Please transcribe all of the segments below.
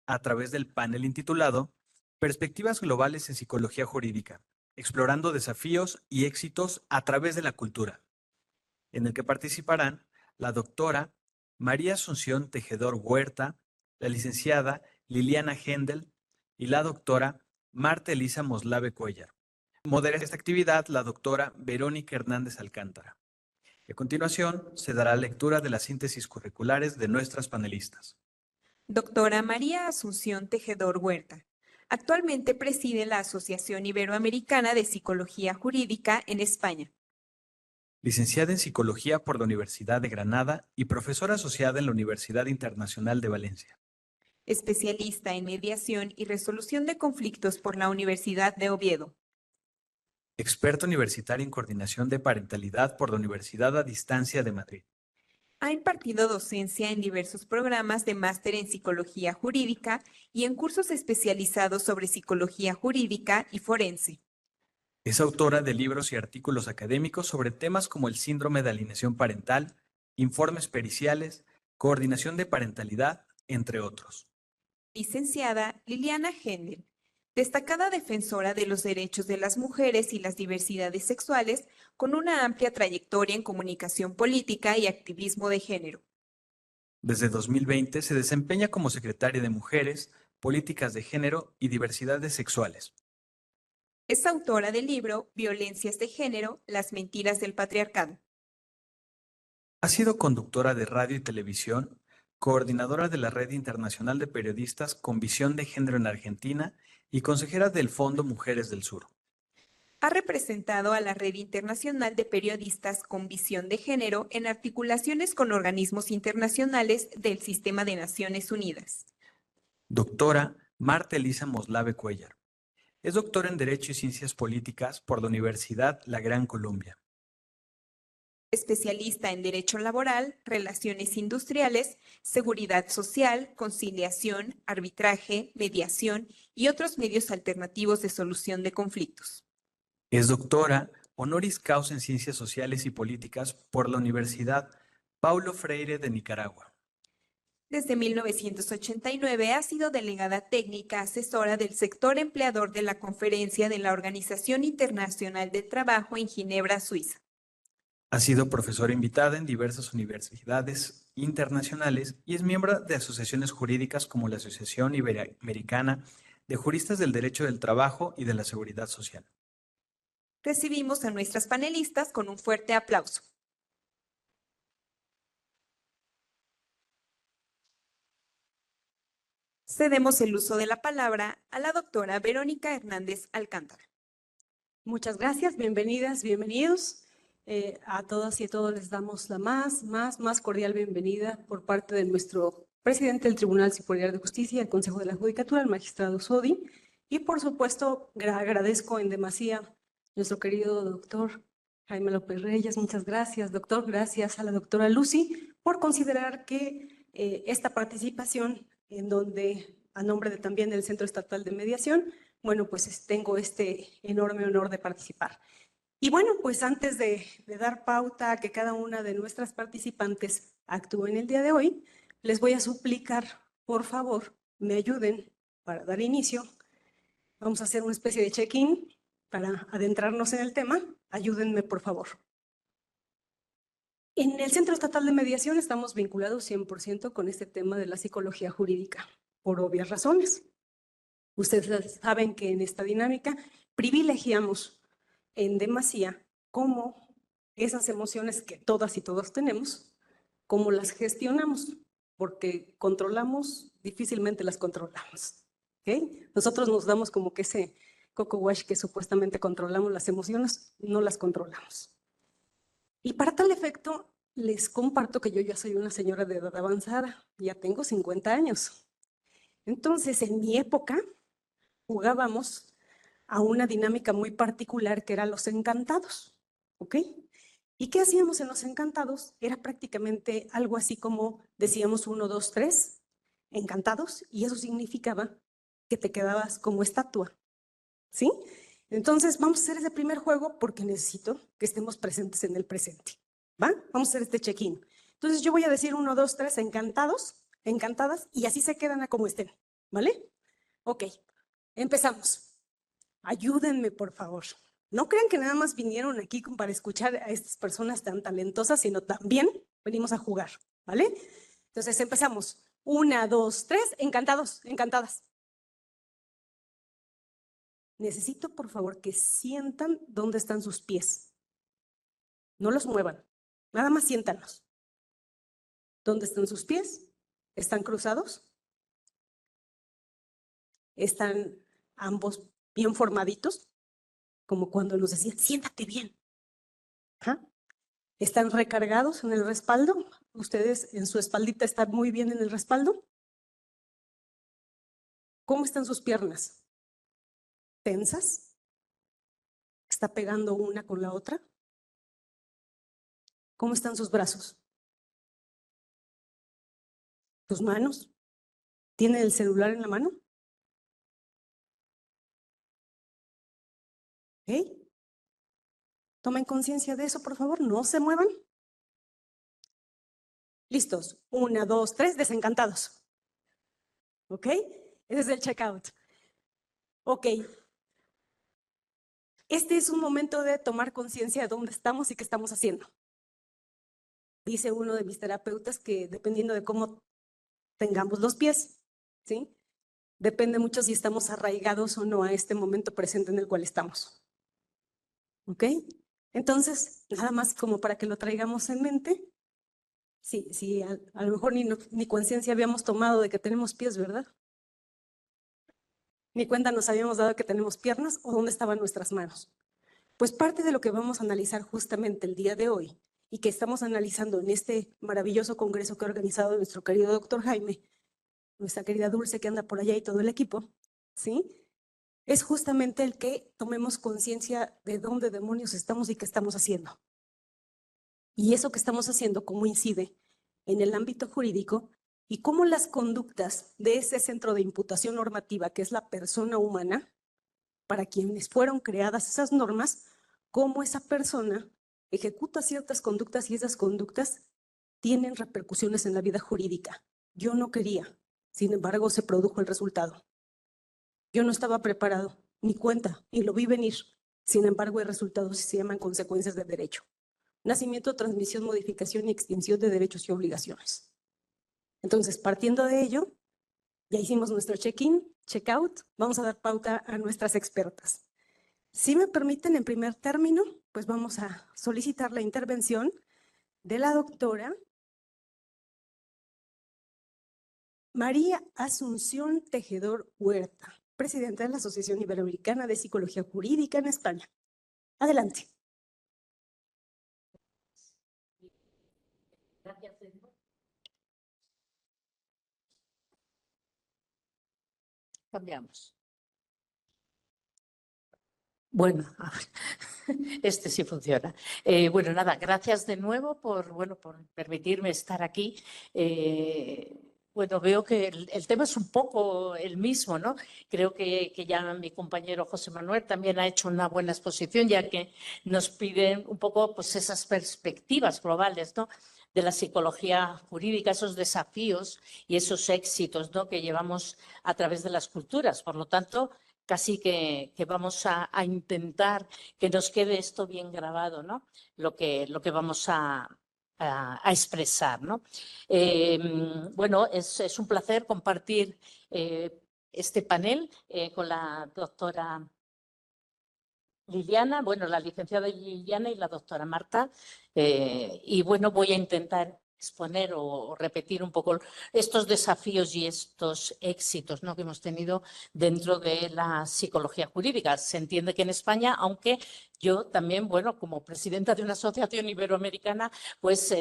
a través del panel intitulado Perspectivas Globales en Psicología Jurídica, explorando desafíos y éxitos a través de la cultura, en el que participarán la doctora María Asunción Tejedor Huerta, la licenciada Liliana Hendel y la doctora Marta Elisa Moslave Cuellar. Modera esta actividad la doctora Verónica Hernández Alcántara. A continuación, se dará lectura de las síntesis curriculares de nuestras panelistas. Doctora María Asunción Tejedor Huerta. Actualmente preside la Asociación Iberoamericana de Psicología Jurídica en España. Licenciada en Psicología por la Universidad de Granada y profesora asociada en la Universidad Internacional de Valencia. Especialista en mediación y resolución de conflictos por la Universidad de Oviedo. Experta universitaria en coordinación de parentalidad por la Universidad a Distancia de Madrid. Ha impartido docencia en diversos programas de máster en psicología jurídica y en cursos especializados sobre psicología jurídica y forense. Es autora de libros y artículos académicos sobre temas como el síndrome de alienación parental, informes periciales, coordinación de parentalidad, entre otros. Licenciada Liliana Hendel. Destacada defensora de los derechos de las mujeres y las diversidades sexuales, con una amplia trayectoria en comunicación política y activismo de género. Desde 2020 se desempeña como secretaria de Mujeres, Políticas de Género y Diversidades Sexuales. Es autora del libro Violencias de Género, las mentiras del patriarcado. Ha sido conductora de radio y televisión, coordinadora de la Red Internacional de Periodistas con Visión de Género en Argentina y consejera del Fondo Mujeres del Sur. Ha representado a la Red Internacional de Periodistas con Visión de Género en articulaciones con organismos internacionales del Sistema de Naciones Unidas. Doctora Marta Elisa Moslave Cuellar. Es doctora en Derecho y Ciencias Políticas por la Universidad La Gran Colombia. Especialista en Derecho Laboral, Relaciones Industriales, Seguridad Social, Conciliación, Arbitraje, Mediación y otros medios alternativos de solución de conflictos. Es doctora honoris causa en Ciencias Sociales y Políticas por la Universidad Paulo Freire de Nicaragua. Desde 1989 ha sido delegada técnica asesora del sector empleador de la Conferencia de la Organización Internacional del Trabajo en Ginebra, Suiza. Ha sido profesora invitada en diversas universidades internacionales y es miembro de asociaciones jurídicas como la Asociación Iberoamericana de Juristas del Derecho del Trabajo y de la Seguridad Social. Recibimos a nuestras panelistas con un fuerte aplauso. Cedemos el uso de la palabra a la doctora Verónica Hernández Alcántara. Muchas gracias, bienvenidas, bienvenidos. A todas y a todos les damos la más cordial bienvenida por parte de nuestro presidente del Tribunal Superior de Justicia, el Consejo de la Judicatura, el magistrado Sodi, y por supuesto agradezco en demasía a nuestro querido doctor Jaime López Reyes. Muchas gracias, doctor. Gracias a la doctora Lucy por considerar que esta participación, en donde a nombre también del Centro Estatal de Mediación, bueno, pues tengo este enorme honor de participar. Y bueno, pues antes de dar pauta a que cada una de nuestras participantes actúe en el día de hoy, les voy a suplicar, por favor, me ayuden para dar inicio. Vamos a hacer una especie de check-in para adentrarnos en el tema. Ayúdenme, por favor. En el Centro Estatal de Mediación estamos vinculados 100% con este tema de la psicología jurídica, por obvias razones. Ustedes saben que en esta dinámica privilegiamos en demasía cómo esas emociones que todas y todos tenemos, cómo las gestionamos, porque controlamos, difícilmente las controlamos. ¿Okay? Nosotros nos damos como que ese coco wash que supuestamente controlamos las emociones, no las controlamos. Y para tal efecto, les comparto que yo ya soy una señora de edad avanzada, ya tengo 50 años. Entonces, en mi época, jugábamos a una dinámica muy particular que era los encantados, ¿ok? ¿Y qué hacíamos en los encantados? Era prácticamente algo así como decíamos 1, 2, 3, encantados, y eso significaba que te quedabas como estatua, ¿sí? Entonces vamos a hacer ese primer juego porque necesito que estemos presentes en el presente, ¿va? Vamos a hacer este check-in. Entonces yo voy a decir 1, 2, 3, encantados, encantadas, y así se quedan a como estén, ¿vale? Ok, empezamos. Ayúdenme, por favor. No crean que nada más vinieron aquí para escuchar a estas personas tan talentosas, sino también venimos a jugar, ¿vale? Entonces empezamos. 1, 2, 3, encantados, encantadas. Necesito, por favor, que sientan dónde están sus pies. No los muevan, nada más siéntanlos. ¿Dónde están sus pies? ¿Están cruzados? ¿Están ambos bien formaditos? Como cuando nos decían, siéntate bien. ¿Ah? ¿Están recargados en el respaldo? ¿Ustedes en su espaldita están muy bien en el respaldo? ¿Cómo están sus piernas? ¿Tensas? ¿Está pegando una con la otra? ¿Cómo están sus brazos? ¿Sus manos? ¿Tiene el celular en la mano? ¿Ok? Tomen conciencia de eso, por favor. No se muevan. Listos. 1, 2, 3, desencantados. ¿Ok? Ese es el checkout. Ok. Este es un momento de tomar conciencia de dónde estamos y qué estamos haciendo. Dice uno de mis terapeutas que dependiendo de cómo tengamos los pies, ¿sí? Depende mucho si estamos arraigados o no a este momento presente en el cual estamos. ¿Ok? Entonces, nada más como para que lo traigamos en mente. Sí, a lo mejor ni conciencia habíamos tomado de que tenemos pies, ¿verdad? Ni cuenta nos habíamos dado que tenemos piernas o dónde estaban nuestras manos. Pues parte de lo que vamos a analizar justamente el día de hoy y que estamos analizando en este maravilloso congreso que ha organizado nuestro querido doctor Jaime, nuestra querida Dulce que anda por allá y todo el equipo, ¿sí? Es justamente el que tomemos conciencia de dónde demonios estamos y qué estamos haciendo. Y eso que estamos haciendo, cómo incide en el ámbito jurídico y cómo las conductas de ese centro de imputación normativa, que es la persona humana, para quienes fueron creadas esas normas, cómo esa persona ejecuta ciertas conductas y esas conductas tienen repercusiones en la vida jurídica. Yo no quería, sin embargo, se produjo el resultado. Yo no estaba preparado, ni cuenta, y lo vi venir. Sin embargo, hay resultados y se llaman consecuencias de derecho. Nacimiento, transmisión, modificación y extinción de derechos y obligaciones. Entonces, partiendo de ello, ya hicimos nuestro check-in, check-out, vamos a dar pauta a nuestras expertas. Si me permiten, en primer término, pues vamos a solicitar la intervención de la doctora María Asunción Tejedor Huerta, presidenta de la Asociación Iberoamericana de Psicología Jurídica en España. Adelante. Gracias. Cambiamos. Bueno, este sí funciona. Bueno, nada, gracias de nuevo por permitirme estar aquí. Bueno, veo que el tema es un poco el mismo, ¿no? Creo que ya mi compañero José Manuel también ha hecho una buena exposición, ya que nos piden un poco pues, esas perspectivas globales, ¿no? De la psicología jurídica, esos desafíos y esos éxitos, ¿no? Que llevamos a través de las culturas. Por lo tanto, casi que vamos a intentar que nos quede esto bien grabado, ¿no? Lo que vamos a expresar, ¿no? Bueno, es un placer compartir este panel con la doctora Liliana, bueno, la licenciada Liliana y la doctora Marta. Y bueno, voy a intentar exponer o repetir un poco estos desafíos y estos éxitos, ¿no? Que hemos tenido dentro de la psicología jurídica. Se entiende que en España, aunque yo también, bueno, como presidenta de una asociación iberoamericana, pues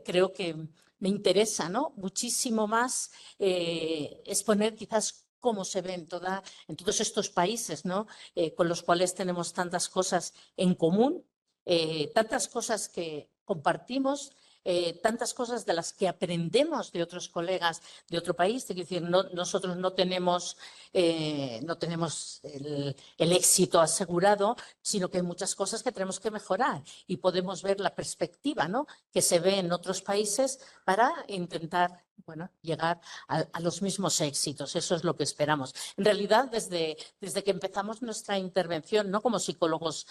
creo que me interesa, ¿no? Muchísimo más exponer quizás cómo se ve en todos estos países, ¿no? Con los cuales tenemos tantas cosas en común, tantas cosas que compartimos, tantas cosas de las que aprendemos de otros colegas de otro país. Es decir, nosotros no tenemos el éxito asegurado, sino que hay muchas cosas que tenemos que mejorar y podemos ver la perspectiva, ¿no?, que se ve en otros países para intentar, bueno, llegar a los mismos éxitos. Eso es lo que esperamos. En realidad, desde que empezamos nuestra intervención, ¿no?, como psicólogos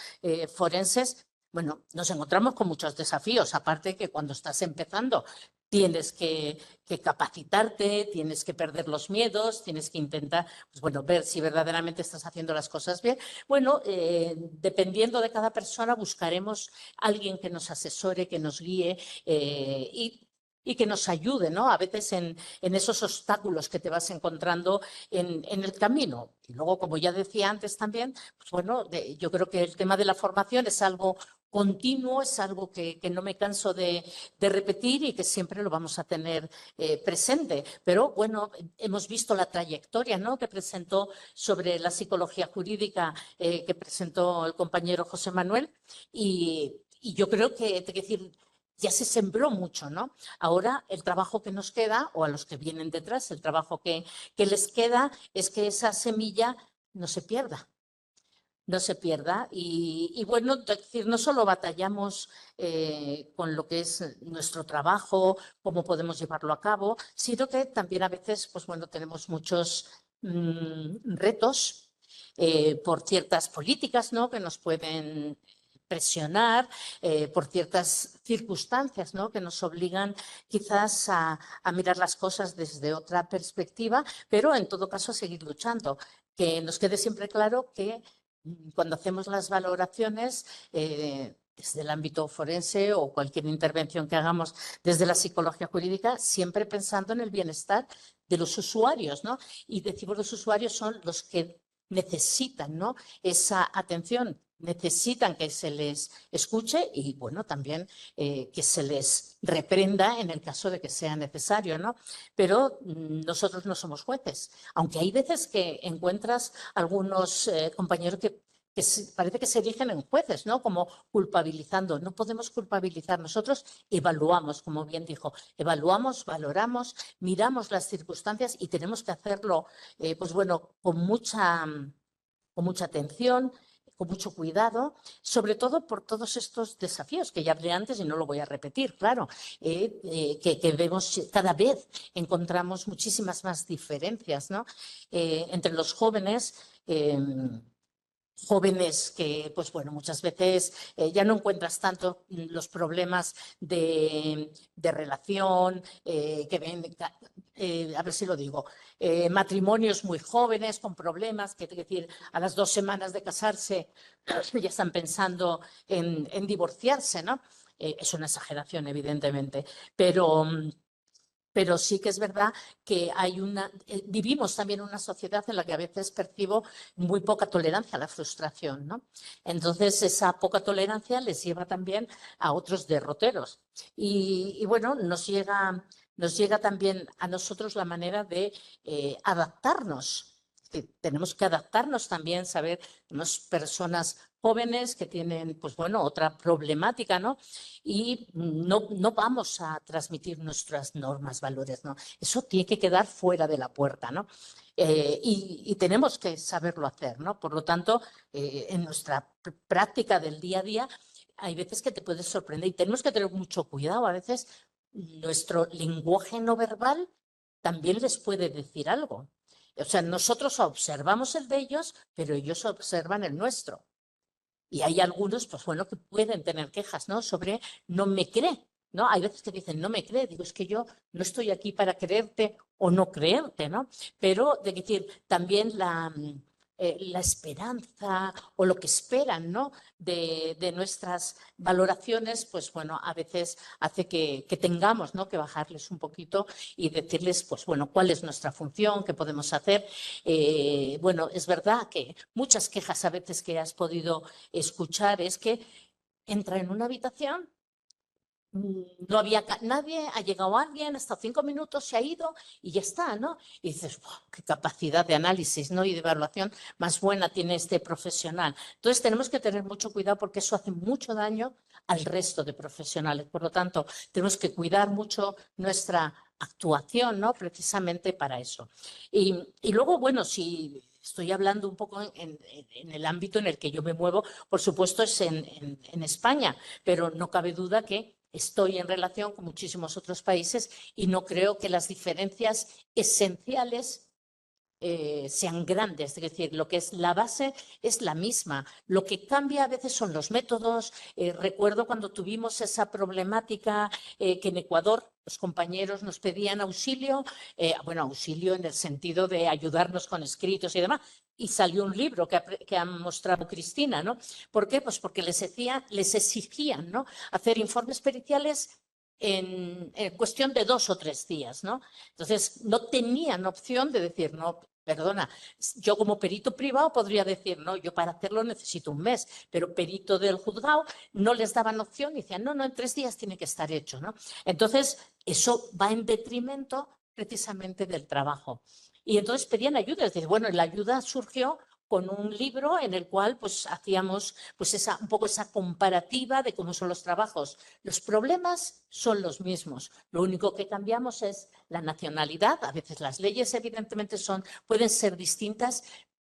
forenses, bueno, nos encontramos con muchos desafíos, aparte que cuando estás empezando tienes que capacitarte, tienes que perder los miedos, tienes que intentar, pues bueno, ver si verdaderamente estás haciendo las cosas bien. Bueno, dependiendo de cada persona, buscaremos a alguien que nos asesore, que nos guíe y que nos ayude, ¿no?, a veces en esos obstáculos que te vas encontrando en el camino. Y luego, como ya decía antes también, pues bueno, yo creo que el tema de la formación es algo continuo, es algo que no me canso de repetir y que siempre lo vamos a tener presente. Pero bueno, hemos visto la trayectoria, ¿no?, que presentó sobre la psicología jurídica, que presentó el compañero José Manuel, y yo creo que, es decir, ya se sembró mucho, ¿no? Ahora el trabajo que nos queda, o a los que vienen detrás, el trabajo que les queda, es que esa semilla no se pierda. No se pierda. Y bueno, es decir, no solo batallamos con lo que es nuestro trabajo, cómo podemos llevarlo a cabo, sino que también a veces, pues bueno, tenemos muchos retos por ciertas políticas, ¿no?, que nos pueden presionar, por ciertas circunstancias, ¿no?, que nos obligan quizás a mirar las cosas desde otra perspectiva, pero en todo caso a seguir luchando. Que nos quede siempre claro que cuando hacemos las valoraciones desde el ámbito forense o cualquier intervención que hagamos desde la psicología jurídica, siempre pensando en el bienestar de los usuarios, ¿no? Y decimos los usuarios son los que necesitan, ¿no?, esa atención, necesitan que se les escuche y, bueno, también que se les reprenda en el caso de que sea necesario, ¿no? Pero nosotros no somos jueces, aunque hay veces que encuentras algunos compañeros que parece que se erigen en jueces, ¿no?, como culpabilizando. No podemos culpabilizar. Nosotros evaluamos, como bien dijo, evaluamos, valoramos, miramos las circunstancias y tenemos que hacerlo, pues bueno, con mucha atención, con mucho cuidado, sobre todo por todos estos desafíos que ya hablé antes y no lo voy a repetir, claro, que vemos cada vez, encontramos muchísimas más diferencias, ¿no?, entre los jóvenes. Jóvenes que, pues bueno, muchas veces ya no encuentras tanto los problemas de relación, que ven, a ver si lo digo, matrimonios muy jóvenes con problemas, que es decir, a las 2 semanas de casarse ya están pensando en divorciarse, ¿no? Es una exageración, evidentemente, pero sí que es verdad que vivimos también en una sociedad en la que a veces percibo muy poca tolerancia a la frustración, ¿no? Entonces, esa poca tolerancia les lleva también a otros derroteros. Y bueno, nos llega también a nosotros la manera de adaptarnos. Tenemos que adaptarnos también, saber, unas personas jóvenes que tienen, pues bueno, otra problemática, ¿no? Y no vamos a transmitir nuestras normas, valores, ¿no? Eso tiene que quedar fuera de la puerta, ¿no? Y tenemos que saberlo hacer, ¿no? Por lo tanto, en nuestra práctica del día a día, hay veces que te puedes sorprender y tenemos que tener mucho cuidado. A veces nuestro lenguaje no verbal también les puede decir algo. O sea, nosotros observamos el de ellos, pero ellos observan el nuestro. Y hay algunos, pues bueno, que pueden tener quejas, ¿no?, sobre no me cree, ¿no? Hay veces que dicen no me cree, digo, es que yo no estoy aquí para creerte o no creerte, ¿no? Pero, de decir, también la esperanza o lo que esperan, ¿no?, de nuestras valoraciones, pues bueno, a veces hace que tengamos, ¿no?, que bajarles un poquito y decirles, pues bueno, cuál es nuestra función, qué podemos hacer. Bueno, es verdad que muchas quejas a veces que has podido escuchar es que entra en una habitación no había nadie, ha llegado alguien, hasta 5 minutos, se ha ido y ya está, ¿no? Y dices, "Buah, qué capacidad de análisis, ¿no? Y de evaluación más buena tiene este profesional". Entonces tenemos que tener mucho cuidado porque eso hace mucho daño al resto de profesionales. Por lo tanto, tenemos que cuidar mucho nuestra actuación, ¿no? Precisamente para eso. Y luego, bueno, si estoy hablando un poco en el ámbito en el que yo me muevo, por supuesto es en España, pero no cabe duda que estoy en relación con muchísimos otros países y no creo que las diferencias esenciales sean grandes, es decir, lo que es la base es la misma. Lo que cambia a veces son los métodos. Recuerdo cuando tuvimos esa problemática que en Ecuador los compañeros nos pedían auxilio, bueno, auxilio en el sentido de ayudarnos con escritos y demás. Y salió un libro que ha mostrado Cristina, ¿no? ¿Por qué? Pues porque les exigían, ¿no? Hacer informes periciales en cuestión de 2 o 3 días, ¿no? Entonces, no tenían opción de decir, no, perdona, yo como perito privado podría decir, no, yo para hacerlo necesito un mes, pero perito del juzgado no les daban opción y decían, no, no, en 3 días tiene que estar hecho, ¿no? Entonces, eso va en detrimento precisamente del trabajo. Y entonces pedían ayuda, es decir, bueno, la ayuda surgió con un libro en el cual pues hacíamos pues un poco esa comparativa de cómo son los trabajos. Los problemas son los mismos, lo único que cambiamos es la nacionalidad. A veces las leyes evidentemente pueden ser distintas,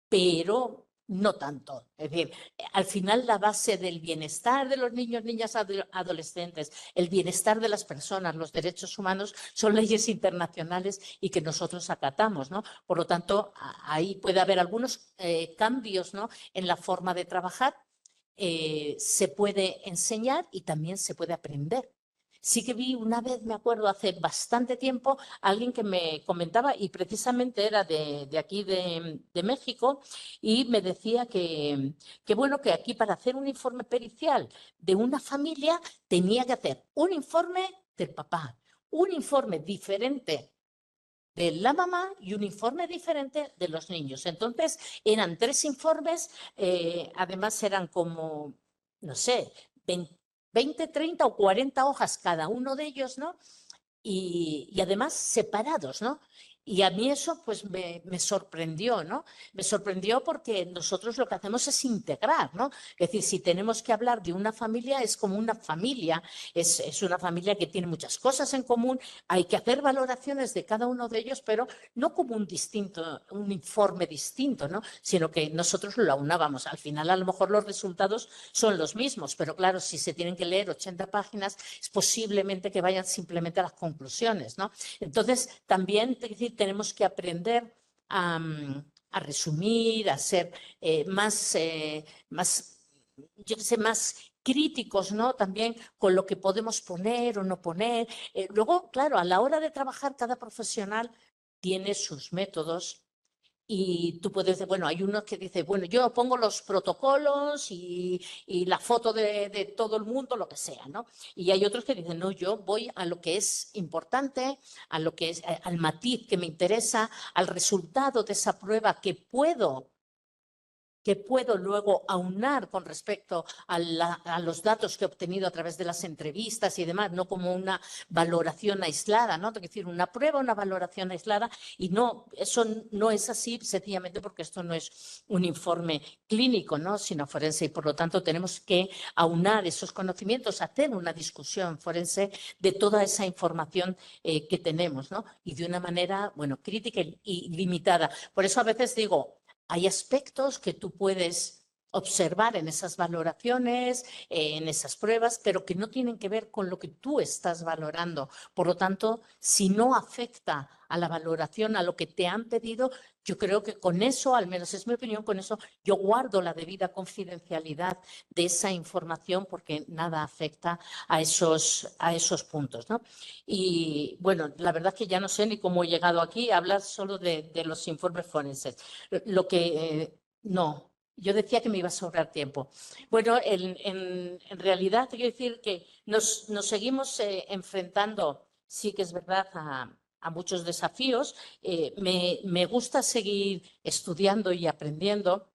pero no tanto. Es decir, al final la base del bienestar de los niños, niñas, adolescentes, el bienestar de las personas, los derechos humanos, son leyes internacionales y que nosotros acatamos, ¿no? Por lo tanto, ahí puede haber algunos cambios, ¿no? En la forma de trabajar. Se puede enseñar y también se puede aprender. Sí que vi una vez, me acuerdo, hace bastante tiempo, alguien que me comentaba, y precisamente era de aquí de México, y me decía bueno, que aquí para hacer un informe pericial de una familia tenía que hacer un informe del papá, un informe diferente de la mamá y un informe diferente de los niños. Entonces, eran 3 informes, además eran como, no sé, 20, 30 o 40 hojas cada uno de ellos, ¿no? Y además separados, ¿no? Y a mí eso pues me sorprendió, ¿no? Me sorprendió porque nosotros lo que hacemos es integrar, ¿no? Es decir, si tenemos que hablar de una familia, es como una familia, es una familia que tiene muchas cosas en común, hay que hacer valoraciones de cada uno de ellos, pero no como un informe distinto, ¿no? Sino que nosotros lo aunábamos. Al final, a lo mejor los resultados son los mismos, pero claro, si se tienen que leer 80 páginas, es posiblemente que vayan simplemente a las conclusiones, ¿no? Entonces, también es decir, tenemos que aprender a resumir, a ser yo qué sé, más críticos, ¿no? También con lo que podemos poner o no poner. Luego, claro, a la hora de trabajar, cada profesional tiene sus métodos y tú puedes decir, bueno, hay unos que dicen, bueno, yo pongo los protocolos y la foto de todo el mundo, lo que sea, ¿no? Y hay otros que dicen, no, yo voy a lo que es importante, a lo que es, al matiz que me interesa, al resultado de esa prueba que puedo luego aunar con respecto a los datos que he obtenido a través de las entrevistas y demás, no como una valoración aislada, ¿no? Es decir, una prueba, una valoración aislada, y no, eso no es así sencillamente porque esto no es un informe clínico, ¿no? Sino forense, y por lo tanto tenemos que aunar esos conocimientos, hacer una discusión forense de toda esa información que tenemos, ¿no? Y de una manera, bueno, crítica y limitada. Por eso a veces digo, hay aspectos que tú puedes observar en esas valoraciones, en esas pruebas, pero que no tienen que ver con lo que tú estás valorando. Por lo tanto, si no afecta a la valoración, a lo que te han pedido, yo creo que con eso, al menos es mi opinión, con eso yo guardo la debida confidencialidad de esa información porque nada afecta a esos puntos, ¿no? Y bueno, la verdad es que ya no sé ni cómo he llegado aquí a hablar solo de los informes forenses. Lo que no, yo decía que me iba a sobrar tiempo. Bueno, en realidad te quiero decir que nos seguimos enfrentando, sí que es verdad, a muchos desafíos. Me gusta seguir estudiando y aprendiendo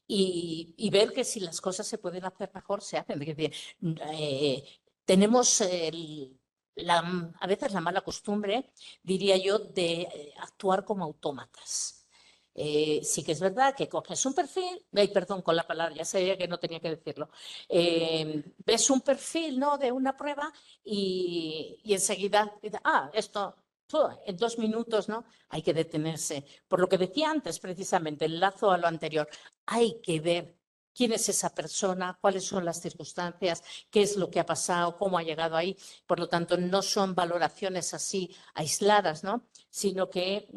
y ver que si las cosas se pueden hacer mejor, se hacen. Es decir, tenemos a veces la mala costumbre, diría yo, de actuar como autómatas. Sí que es verdad que coges un perfil, perdón con la palabra, ya sabía que no tenía que decirlo, ves un perfil, ¿no?, de una prueba y enseguida dices, esto en 2 minutos, ¿no? Hay que detenerse. Por lo que decía antes, precisamente, el lazo a lo anterior, hay que ver quién es esa persona, cuáles son las circunstancias, qué es lo que ha pasado, cómo ha llegado ahí. Por lo tanto, no son valoraciones así aisladas, ¿no?, sino que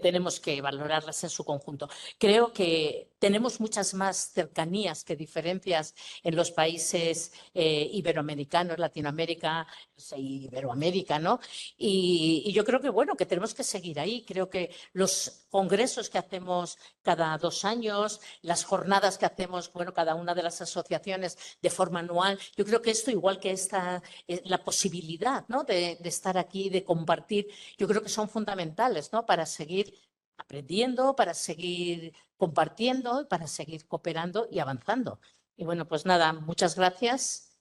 tenemos que valorarlas en su conjunto. Creo que tenemos muchas más cercanías que diferencias en los países iberoamericanos, Latinoamérica, Iberoamérica, ¿no? Y yo creo que, bueno, que tenemos que seguir ahí. Creo que los congresos que hacemos cada 2 años, las jornadas que hacemos, bueno, cada una de las asociaciones de forma anual, yo creo que esto, igual que la posibilidad, ¿no?, de estar aquí, de compartir, yo creo que son fundamentales, ¿no?, para seguir aprendiendo, para seguir compartiendo, para seguir cooperando y avanzando. Y bueno, pues nada, muchas gracias.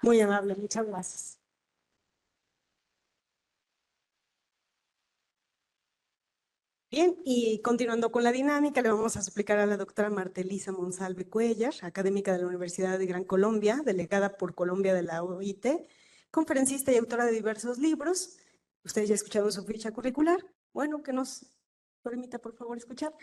Muy amable, muchas gracias. Bien, y continuando con la dinámica, le vamos a explicar a la doctora Marta Elisa Monsalve Cuellar, académica de la Universidad de Gran Colombia, delegada por Colombia de la OIT, conferencista y autora de diversos libros. Ustedes ya escucharon su ficha curricular. Bueno, que nos permita, por favor, escuchar.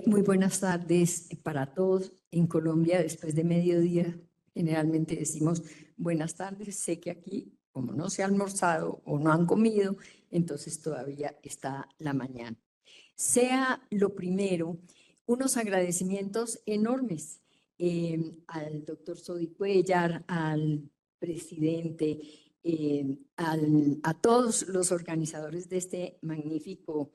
Muy buenas tardes para todos. En Colombia, después de mediodía, generalmente decimos buenas tardes. Sé que aquí, como no se ha almorzado o no han comido, entonces todavía está la mañana. Sea lo primero, unos agradecimientos enormes al doctor Sodi Cuellar, al presidente, a todos los organizadores de este magnífico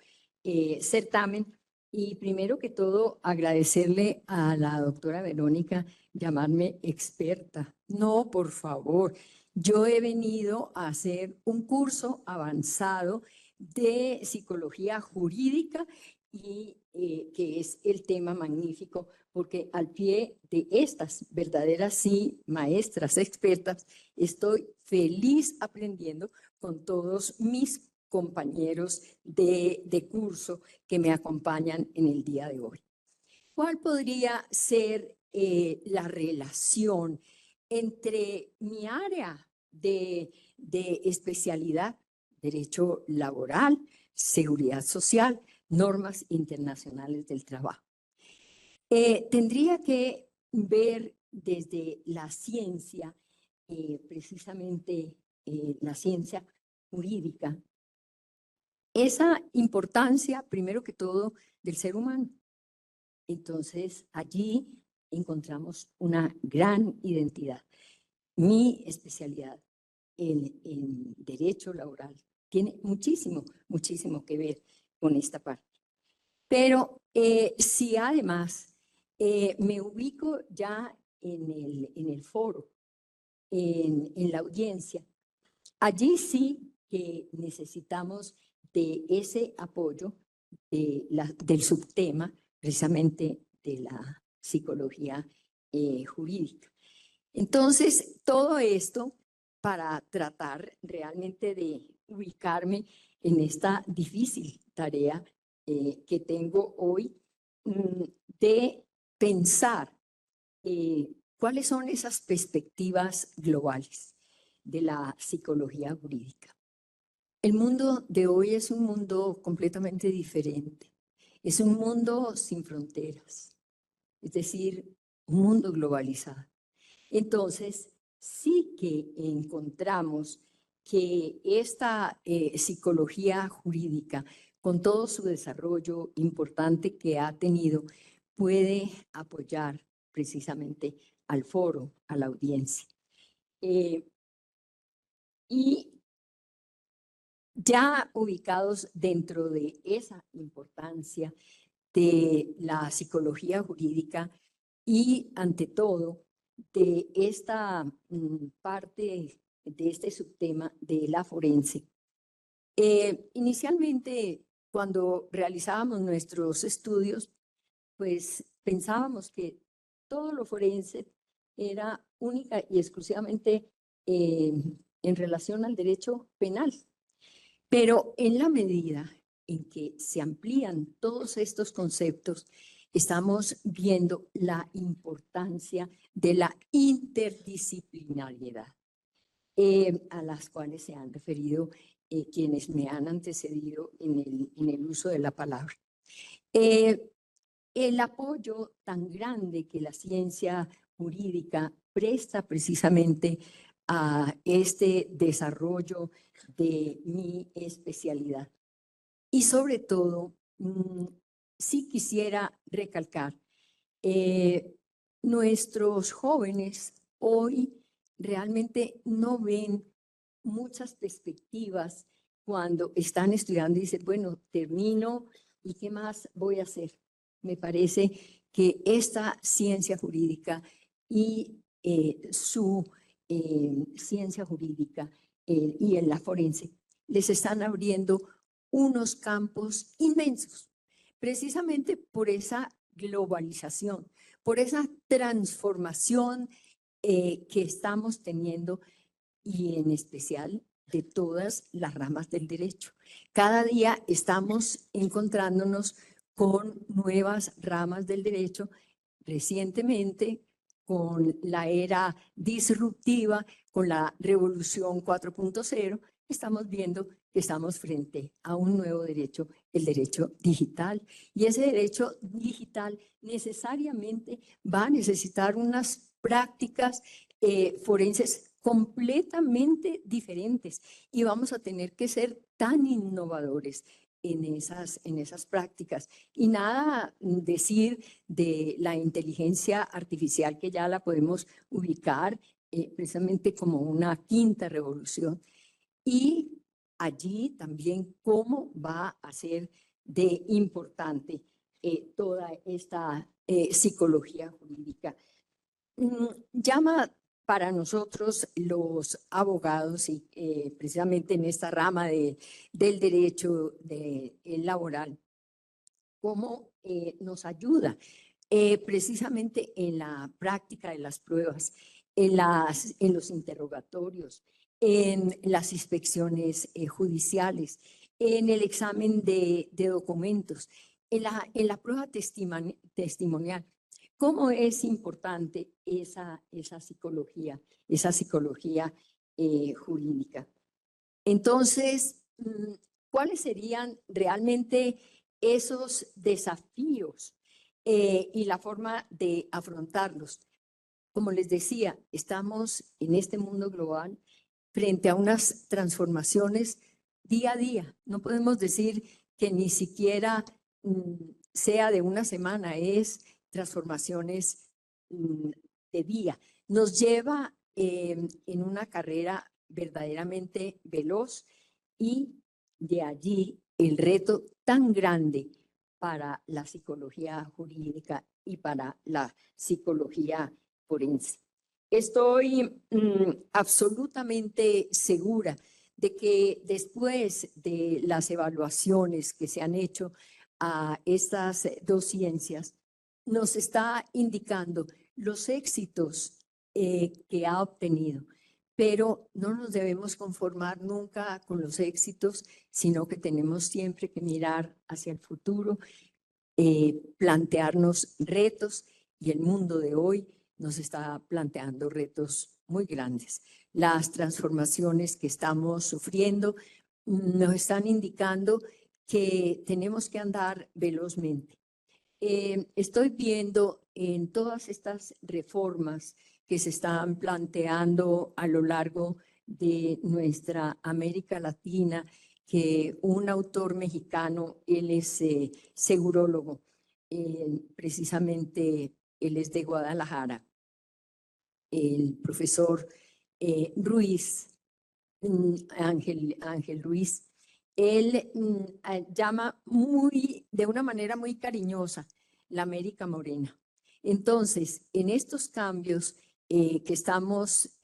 certamen. Y primero que todo, agradecerle a la doctora Verónica llamarme experta. No, por favor, yo he venido a hacer un curso avanzado de psicología jurídica y que es el tema magnífico, porque al pie de estas verdaderas sí maestras expertas, estoy feliz aprendiendo con todos mis compañeros de curso que me acompañan en el día de hoy. ¿Cuál podría ser la relación entre mi área de especialidad, derecho laboral, seguridad social, normas internacionales del trabajo? Tendría que ver desde la ciencia, precisamente la ciencia jurídica, esa importancia, primero que todo, del ser humano. Entonces, allí encontramos una gran identidad. Mi especialidad en derecho laboral tiene muchísimo, muchísimo que ver con esta parte. Pero si además me ubico ya en el foro, en la audiencia, allí sí que necesitamos de ese apoyo del subtema, precisamente de la psicología jurídica. Entonces, todo esto para tratar realmente de ubicarme en esta difícil tarea que tengo hoy de pensar cuáles son esas perspectivas globales de la psicología jurídica. El mundo de hoy es un mundo completamente diferente. Es un mundo sin fronteras, es decir, un mundo globalizado. Entonces, sí que encontramos que esta psicología jurídica, con todo su desarrollo importante que ha tenido, puede apoyar precisamente al foro, a la audiencia. Y ya ubicados dentro de esa importancia de la psicología jurídica y ante todo de esta parte de este subtema de la forense. Inicialmente, cuando realizábamos nuestros estudios, pues pensábamos que todo lo forense era única y exclusivamente en relación al derecho penal. Pero en la medida en que se amplían todos estos conceptos, estamos viendo la importancia de la interdisciplinariedad, a las cuales se han referido quienes me han antecedido en el uso de la palabra. El apoyo tan grande que la ciencia jurídica presta precisamente a este desarrollo de mi especialidad. Y sobre todo, sí quisiera recalcar, nuestros jóvenes hoy realmente no ven muchas perspectivas cuando están estudiando y dicen, bueno, termino y ¿qué más voy a hacer? Me parece que esta ciencia jurídica y su ciencia jurídica y en la forense les están abriendo unos campos inmensos, precisamente por esa globalización, por esa transformación que estamos teniendo y en especial de todas las ramas del derecho. Cada día estamos encontrándonos con nuevas ramas del derecho. Recientemente, con la era disruptiva, con la revolución 4.0, estamos viendo que estamos frente a un nuevo derecho, el derecho digital. Y ese derecho digital necesariamente va a necesitar unas prácticas forenses completamente diferentes y vamos a tener que ser tan innovadores en esas prácticas. Y nada decir de la inteligencia artificial, que ya la podemos ubicar precisamente como una quinta revolución. Y allí también cómo va a ser de importante toda esta psicología jurídica. Llama para nosotros los abogados y precisamente en esta rama del derecho laboral, cómo nos ayuda precisamente en la práctica de las pruebas, en los interrogatorios, en las inspecciones judiciales, en el examen de documentos, en la prueba testimonial. ¿Cómo es importante esa psicología jurídica? Entonces, ¿cuáles serían realmente esos desafíos y la forma de afrontarlos? Como les decía, estamos en este mundo global frente a unas transformaciones día a día. No podemos decir que ni siquiera sea de una semana, es transformaciones de día. Nos lleva en una carrera verdaderamente veloz y de allí el reto tan grande para la psicología jurídica y para la psicología forense. Estoy absolutamente segura de que después de las evaluaciones que se han hecho a estas dos ciencias, nos está indicando los éxitos que ha obtenido, pero no nos debemos conformar nunca con los éxitos, sino que tenemos siempre que mirar hacia el futuro, plantearnos retos, y el mundo de hoy nos está planteando retos muy grandes. Las transformaciones que estamos sufriendo nos están indicando que tenemos que andar velozmente. Estoy viendo en todas estas reformas que se están planteando a lo largo de nuestra América Latina, que un autor mexicano, él es segurólogo, precisamente él es de Guadalajara, el profesor Ruiz, Ángel Ruiz, él llama de una manera muy cariñosa la América Morena. Entonces, en estos cambios que estamos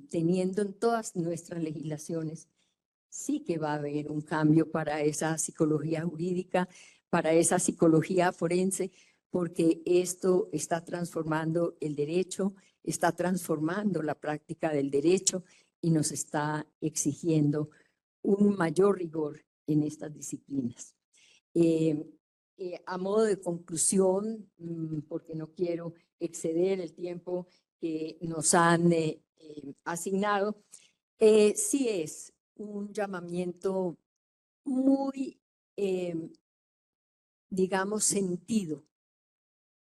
teniendo en todas nuestras legislaciones, sí que va a haber un cambio para esa psicología jurídica, para esa psicología forense, porque esto está transformando el derecho, está transformando la práctica del derecho y nos está exigiendo un mayor rigor en estas disciplinas. A modo de conclusión, porque no quiero exceder el tiempo que nos han asignado, sí es un llamamiento muy, digamos, sentido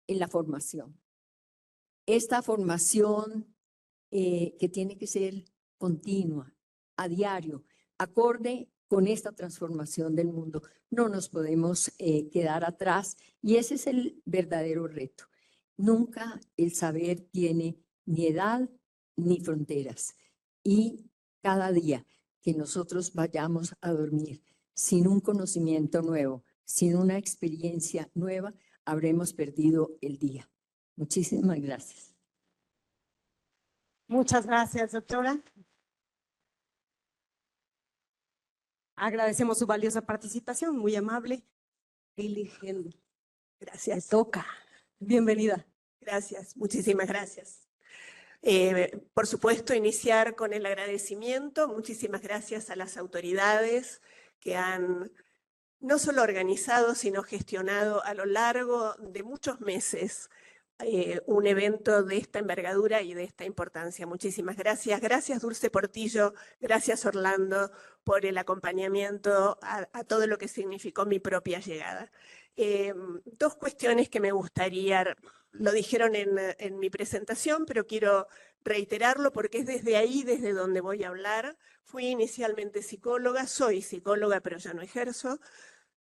en la formación. Esta formación que tiene que ser continua, a diario, acorde con esta transformación del mundo. No nos podemos quedar atrás y ese es el verdadero reto. Nunca el saber tiene ni edad ni fronteras y cada día que nosotros vayamos a dormir sin un conocimiento nuevo, sin una experiencia nueva, habremos perdido el día. Muchísimas gracias. Muchas gracias, doctora. Agradecemos su valiosa participación, muy amable. Lili Hendel. Gracias. Te toca. Bienvenida. Gracias, muchísimas gracias. Por supuesto, iniciar con el agradecimiento. Muchísimas gracias a las autoridades que han no solo organizado, sino gestionado a lo largo de muchos meses un evento de esta envergadura y de esta importancia. Muchísimas gracias. Gracias, Dulce Portillo. Gracias, Orlando, por el acompañamiento a todo lo que significó mi propia llegada. Dos cuestiones que me gustaría, lo dijeron en mi presentación, pero quiero reiterarlo porque es desde ahí, desde donde voy a hablar. Fui inicialmente psicóloga, soy psicóloga, pero ya no ejerzo.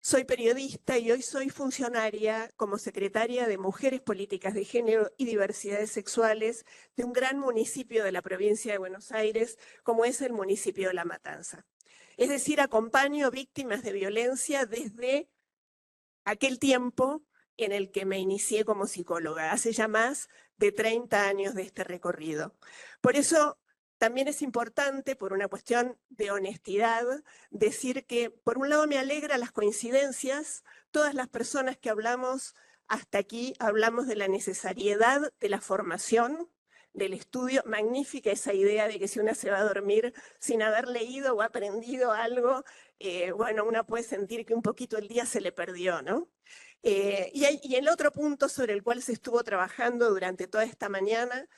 Soy periodista y hoy soy funcionaria como secretaria de Mujeres, Políticas de Género y Diversidades Sexuales de un gran municipio de la provincia de Buenos Aires, como es el municipio de La Matanza. Es decir, acompaño víctimas de violencia desde aquel tiempo en el que me inicié como psicóloga, hace ya más de 30 años de este recorrido. Por eso también es importante, por una cuestión de honestidad, decir que por un lado me alegra las coincidencias. Todas las personas que hablamos hasta aquí hablamos de la necesariedad de la formación, del estudio. Magnífica esa idea de que si una se va a dormir sin haber leído o aprendido algo, bueno, una puede sentir que un poquito el día se le perdió, ¿no? Y el otro punto sobre el cual se estuvo trabajando durante toda esta mañana,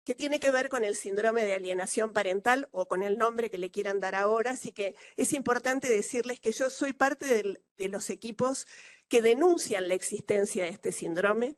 que tiene que ver con el síndrome de alienación parental o con el nombre que le quieran dar ahora, así que es importante decirles que yo soy parte de los equipos que denuncian la existencia de este síndrome,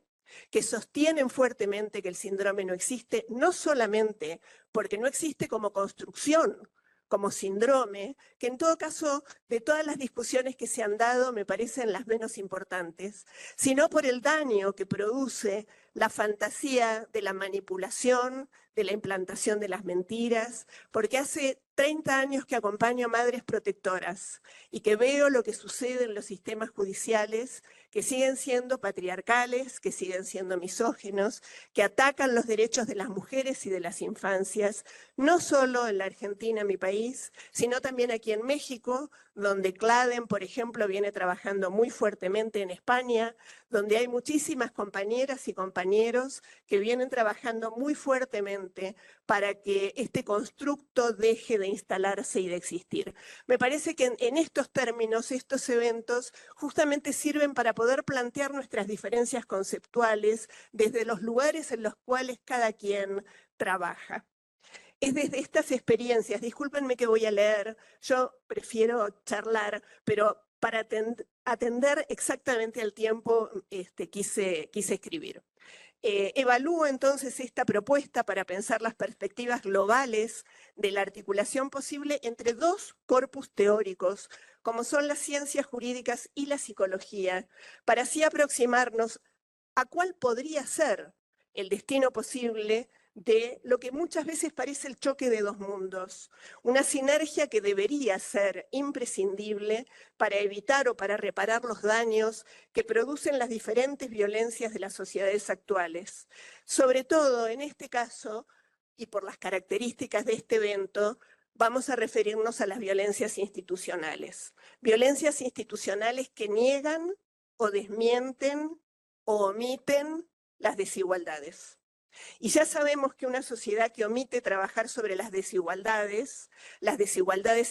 que sostienen fuertemente que el síndrome no existe, no solamente porque no existe como construcción, como síndrome, que en todo caso, de todas las discusiones que se han dado, me parecen las menos importantes, sino por el daño que produce la fantasía de la manipulación, de la implantación de las mentiras, porque hace 30 años que acompaño a madres protectoras y que veo lo que sucede en los sistemas judiciales, que siguen siendo patriarcales, que siguen siendo misóginos, que atacan los derechos de las mujeres y de las infancias, no solo en la Argentina, mi país, sino también aquí en México, donde CLADEN, por ejemplo, viene trabajando muy fuertemente en España, donde hay muchísimas compañeras y compañeros que vienen trabajando muy fuertemente para que este constructo deje de instalarse y de existir. Me parece que en estos términos, estos eventos, justamente sirven para poder plantear nuestras diferencias conceptuales desde los lugares en los cuales cada quien trabaja. Es desde estas experiencias, discúlpenme que voy a leer, yo prefiero charlar, pero para atender exactamente al tiempo quise escribir. Evalúo entonces esta propuesta para pensar las perspectivas globales de la articulación posible entre dos corpus teóricos, como son las ciencias jurídicas y la psicología, para así aproximarnos a cuál podría ser el destino posible de lo que muchas veces parece el choque de dos mundos, una sinergia que debería ser imprescindible para evitar o para reparar los daños que producen las diferentes violencias de las sociedades actuales. Sobre todo en este caso, y por las características de este evento, vamos a referirnos a las violencias institucionales. Violencias institucionales que niegan o desmienten o omiten las desigualdades. Y ya sabemos que una sociedad que omite trabajar sobre las desigualdades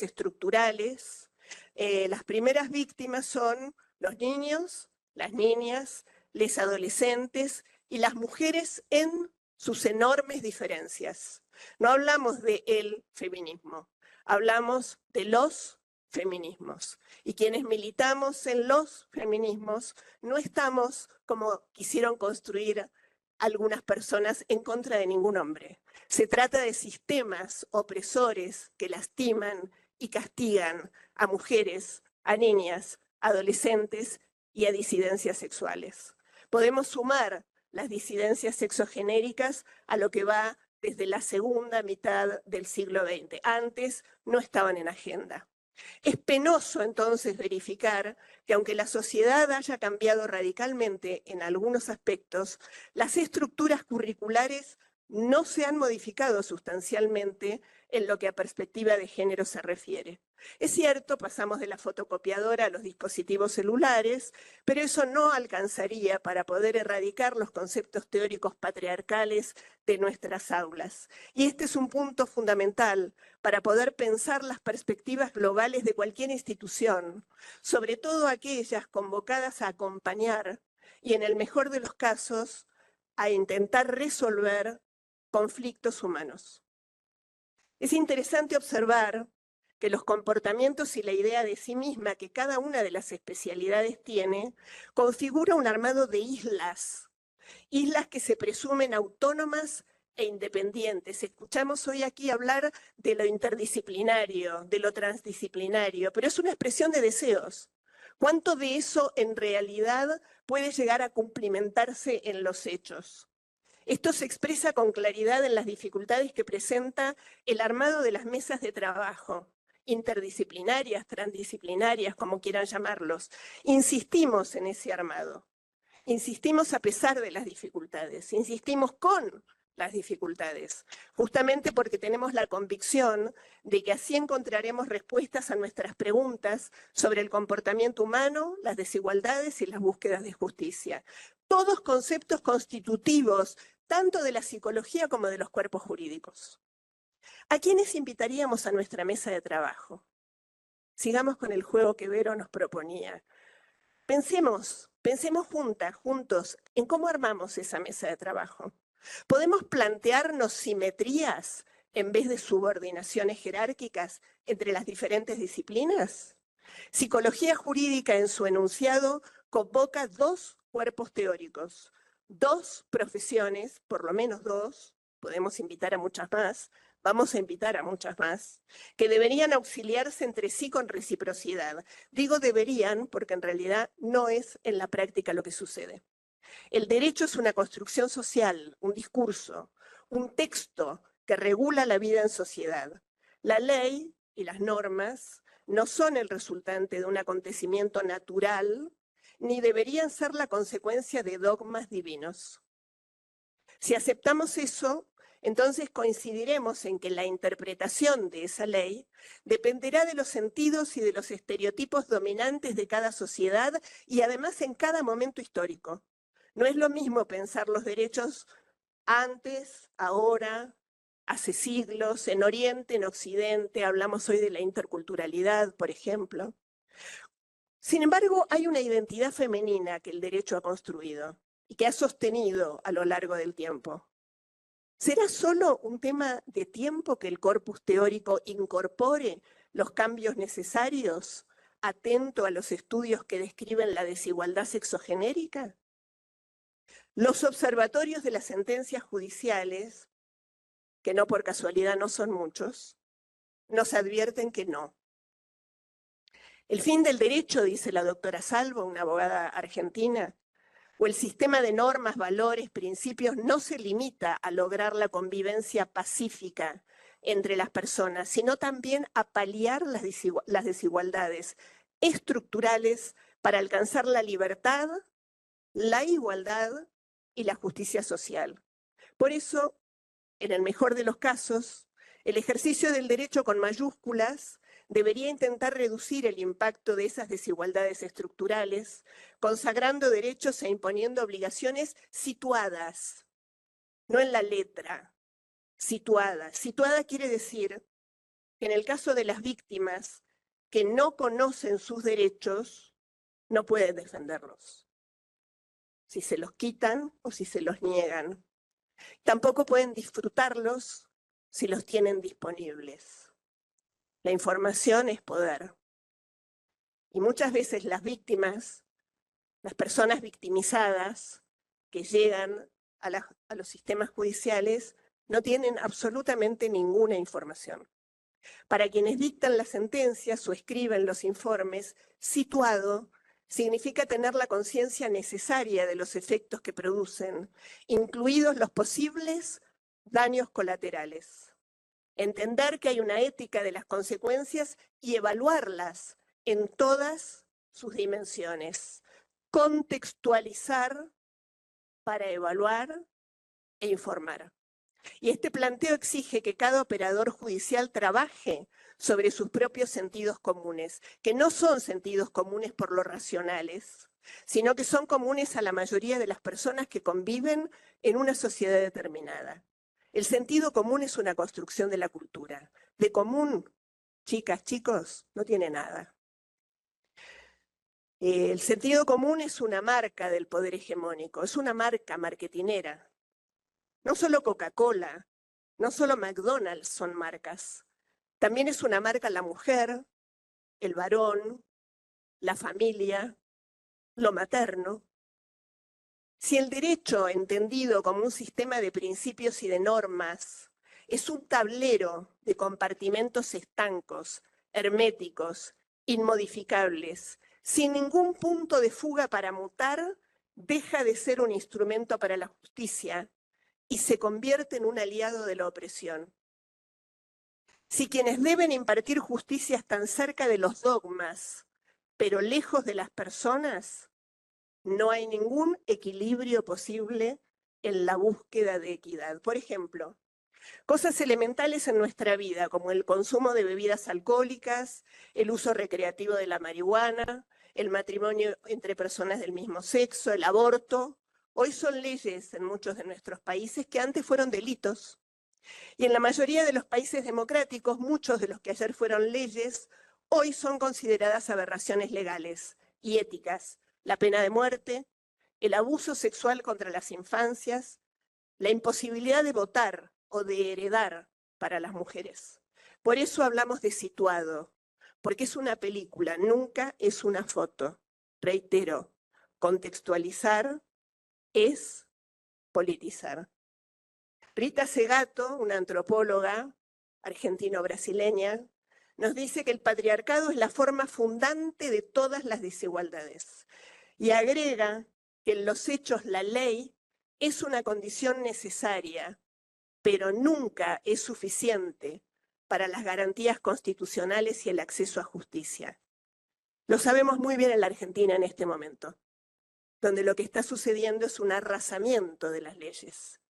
estructurales, las primeras víctimas son los niños, las niñas, los adolescentes y las mujeres en sus enormes diferencias. No hablamos de el feminismo, hablamos de los feminismos. Y quienes militamos en los feminismos no estamos, como quisieron construir algunas personas, en contra de ningún hombre. Se trata de sistemas opresores que lastiman y castigan a mujeres, a niñas, adolescentes y a disidencias sexuales. Podemos sumar las disidencias sexogenéricas a lo que va desde la segunda mitad del siglo XX. Antes no estaban en agenda. Es penoso entonces verificar que aunque la sociedad haya cambiado radicalmente en algunos aspectos, las estructuras curriculares no se han modificado sustancialmente en lo que a perspectiva de género se refiere. Es cierto, pasamos de la fotocopiadora a los dispositivos celulares, pero eso no alcanzaría para poder erradicar los conceptos teóricos patriarcales de nuestras aulas. Y este es un punto fundamental para poder pensar las perspectivas globales de cualquier institución, sobre todo aquellas convocadas a acompañar y, en el mejor de los casos, a intentar resolver conflictos humanos. Es interesante observar que los comportamientos y la idea de sí misma que cada una de las especialidades tiene configura un armado de islas que se presumen autónomas e independientes. Escuchamos hoy aquí hablar de lo interdisciplinario, de lo transdisciplinario, pero es una expresión de deseos. ¿Cuánto de eso en realidad puede llegar a cumplimentarse en los hechos? Esto se expresa con claridad en las dificultades que presenta el armado de las mesas de trabajo, interdisciplinarias, transdisciplinarias, como quieran llamarlos. Insistimos en ese armado, insistimos a pesar de las dificultades, insistimos con las dificultades, justamente porque tenemos la convicción de que así encontraremos respuestas a nuestras preguntas sobre el comportamiento humano, las desigualdades y las búsquedas de justicia. Todos conceptos constitutivos tanto de la psicología como de los cuerpos jurídicos. ¿A quiénes invitaríamos a nuestra mesa de trabajo? Sigamos con el juego que Vero nos proponía. Pensemos juntos en cómo armamos esa mesa de trabajo. ¿Podemos plantearnos simetrías en vez de subordinaciones jerárquicas entre las diferentes disciplinas? Psicología jurídica en su enunciado convoca dos cuerpos teóricos, dos profesiones, por lo menos dos, podemos invitar a muchas más, vamos a invitar a muchas más, que deberían auxiliarse entre sí con reciprocidad. Digo deberían porque en realidad no es en la práctica lo que sucede. El derecho es una construcción social, un discurso, un texto que regula la vida en sociedad. La ley y las normas no son el resultante de un acontecimiento natural, ni deberían ser la consecuencia de dogmas divinos. Si aceptamos eso, entonces coincidiremos en que la interpretación de esa ley dependerá de los sentidos y de los estereotipos dominantes de cada sociedad y además en cada momento histórico. No es lo mismo pensar los derechos antes, ahora, hace siglos, en Oriente, en Occidente, hablamos hoy de la interculturalidad, por ejemplo. Sin embargo, hay una identidad femenina que el derecho ha construido y que ha sostenido a lo largo del tiempo. ¿Será solo un tema de tiempo que el corpus teórico incorpore los cambios necesarios, atento a los estudios que describen la desigualdad sexogenérica? Los observatorios de las sentencias judiciales, que no por casualidad no son muchos, nos advierten que no. El fin del derecho, dice la doctora Salvo, una abogada argentina, o el sistema de normas, valores, principios, no se limita a lograr la convivencia pacífica entre las personas, sino también a paliar las desigualdades estructurales para alcanzar la libertad, la igualdad y la justicia social. Por eso, en el mejor de los casos, el ejercicio del derecho con mayúsculas debería intentar reducir el impacto de esas desigualdades estructurales, consagrando derechos e imponiendo obligaciones situadas no en la letra, situada. Situada quiere decir que en el caso de las víctimas que no conocen sus derechos, no pueden defenderlos. Si se los quitan o si se los niegan. Tampoco pueden disfrutarlos si los tienen disponibles. La información es poder. Y muchas veces las víctimas, las personas victimizadas que llegan a los sistemas judiciales, no tienen absolutamente ninguna información. Para quienes dictan las sentencias o escriben los informes, situado significa tener la conciencia necesaria de los efectos que producen, incluidos los posibles daños colaterales. Entender que hay una ética de las consecuencias y evaluarlas en todas sus dimensiones. Contextualizar para evaluar e informar. Y este planteo exige que cada operador judicial trabaje sobre sus propios sentidos comunes, que no son sentidos comunes por lo racionales, sino que son comunes a la mayoría de las personas que conviven en una sociedad determinada. El sentido común es una construcción de la cultura. De común, chicas, chicos, no tiene nada. El sentido común es una marca del poder hegemónico, es una marca marketinera. No solo Coca-Cola, no solo McDonald's son marcas. También es una marca la mujer, el varón, la familia, lo materno. Si el derecho, entendido como un sistema de principios y de normas, es un tablero de compartimentos estancos, herméticos, inmodificables, sin ningún punto de fuga para mutar, deja de ser un instrumento para la justicia y se convierte en un aliado de la opresión. Si quienes deben impartir justicia están cerca de los dogmas, pero lejos de las personas, no hay ningún equilibrio posible en la búsqueda de equidad. Por ejemplo, cosas elementales en nuestra vida, como el consumo de bebidas alcohólicas, el uso recreativo de la marihuana, el matrimonio entre personas del mismo sexo, el aborto, hoy son leyes en muchos de nuestros países que antes fueron delitos. Y en la mayoría de los países democráticos, muchos de los que ayer fueron leyes, hoy son consideradas aberraciones legales y éticas. La pena de muerte, el abuso sexual contra las infancias, la imposibilidad de votar o de heredar para las mujeres. Por eso hablamos de situado, porque es una película, nunca es una foto. Reitero, contextualizar es politizar. Rita Segato, una antropóloga argentino-brasileña, nos dice que el patriarcado es la forma fundante de todas las desigualdades y agrega que en los hechos la ley es una condición necesaria, pero nunca es suficiente para las garantías constitucionales y el acceso a justicia. Lo sabemos muy bien en la Argentina en este momento, donde lo que está sucediendo es un arrasamiento de las leyes.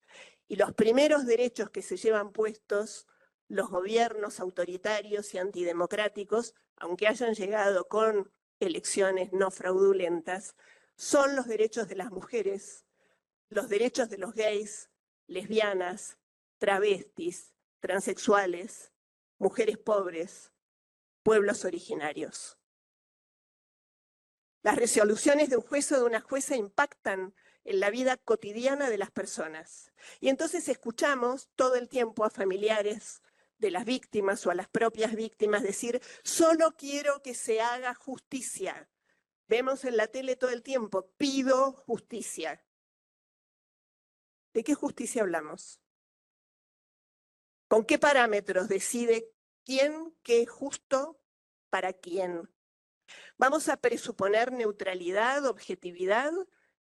Y los primeros derechos que se llevan puestos los gobiernos autoritarios y antidemocráticos, aunque hayan llegado con elecciones no fraudulentas, son los derechos de las mujeres, los derechos de los gays, lesbianas, travestis, transexuales, mujeres pobres, pueblos originarios. Las resoluciones de un juez o de una jueza impactan en la vida cotidiana de las personas. Y entonces escuchamos todo el tiempo a familiares de las víctimas o a las propias víctimas decir, solo quiero que se haga justicia. Vemos en la tele todo el tiempo, pido justicia. ¿De qué justicia hablamos? ¿Con qué parámetros decide quién, qué es justo, para quién? ¿Vamos a presuponer neutralidad, objetividad